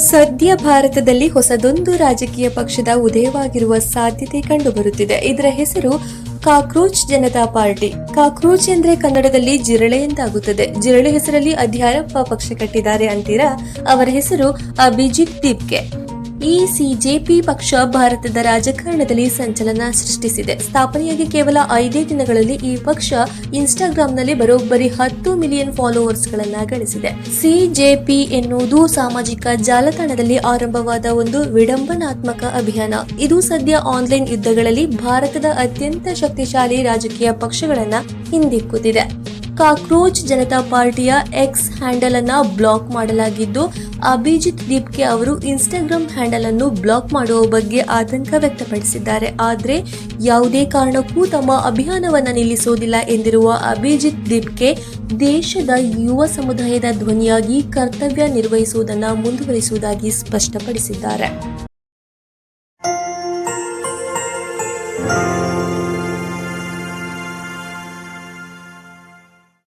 ಸದ್ಯ ಭಾರತದಲ್ಲಿ ಹೊಸದೊಂದು ರಾಜಕೀಯ ಪಕ್ಷದ ಉದಯವಾಗಿರುವ ಸಾಧ್ಯತೆ ಕಂಡುಬರುತ್ತಿದೆ. ಇದರ ಹೆಸರು ಕಾಕ್ರೋಚ್ ಜನತಾ ಪಾರ್ಟಿ. ಕಾಕ್ರೋಚ್ ಎಂದ್ರೆ ಕನ್ನಡದಲ್ಲಿ ಜಿರಳೆ ಎಂದಾಗುತ್ತದೆ. ಜಿರಳೆ ಹೆಸರಲ್ಲಿ ಅದ್ಯಾರಪ್ಪ ಪಕ್ಷ ಕಟ್ಟಿದ್ದಾರೆ ಅಂತೀರಾ? ಅವರ ಹೆಸರು ಅಭಿಜಿತ್ ದಿಬ್ಕೆ. ಈ ಸಿಜೆಪಿ ಪಕ್ಷ ಭಾರತದ ರಾಜಕಾರಣದಲ್ಲಿ ಸಂಚಲನ ಸೃಷ್ಟಿಸಿದೆ. ಸ್ಥಾಪನೆಯಾಗಿ ಕೇವಲ 5 ದಿನಗಳಲ್ಲಿ ಈ ಪಕ್ಷ ಇನ್ಸ್ಟಾಗ್ರಾಂನಲ್ಲಿ ಬರೋಬ್ಬರಿ 10 ಮಿಲಿಯನ್ ಫಾಲೋವರ್ಸ್ ಗಳನ್ನ ಗಳಿಸಿದೆ. ಸಿಜೆಪಿ ಎನ್ನುವುದು ಸಾಮಾಜಿಕ ಜಾಲತಾಣದಲ್ಲಿ ಆರಂಭವಾದ ಒಂದು ವಿಡಂಬನಾತ್ಮಕ ಅಭಿಯಾನ. ಇದು ಸದ್ಯ ಆನ್ಲೈನ್ ಯುದ್ಧಗಳಲ್ಲಿ ಭಾರತದ ಅತ್ಯಂತ ಶಕ್ತಿಶಾಲಿ ರಾಜಕೀಯ ಪಕ್ಷಗಳನ್ನ ಹಿಂದಿಕ್ಕುತ್ತಿದೆ. ಕಾಕ್ರೋಚ್ ಜನತಾ ಪಾರ್ಟಿಯ ಎಕ್ಸ್ ಹ್ಯಾಂಡಲ್ ಅನ್ನ ಬ್ಲಾಕ್ ಮಾಡಲಾಗಿದ್ದು, ಅಭಿಜಿತ್ ದಿಬ್ಕೆ ಅವರು ಇನ್ಸ್ಟಾಗ್ರಾಂ ಹ್ಯಾಂಡಲ್ ಅನ್ನು ಬ್ಲಾಕ್ ಮಾಡುವ ಬಗ್ಗೆ ಆತಂಕ ವ್ಯಕ್ತಪಡಿಸಿದ್ದಾರೆ. ಆದರೆ ಯಾವುದೇ ಕಾರಣಕ್ಕೂ ತಮ್ಮ ಅಭಿಯಾನವನ್ನ ನಿಲ್ಲಿಸೋದಿಲ್ಲ ಎಂದಿರುವ ಅಭಿಜಿತ್ ದಿಬ್ಕೆ ದೇಶದ ಯುವ ಸಮುದಾಯದ ಧ್ವನಿಯಾಗಿ ಕರ್ತವ್ಯ ನಿರ್ವಹಿಸುವುದನ್ನು ಮುಂದುವರಿಸುವುದಾಗಿ ಸ್ಪಷ್ಟಪಡಿಸಿದ್ದಾರೆ.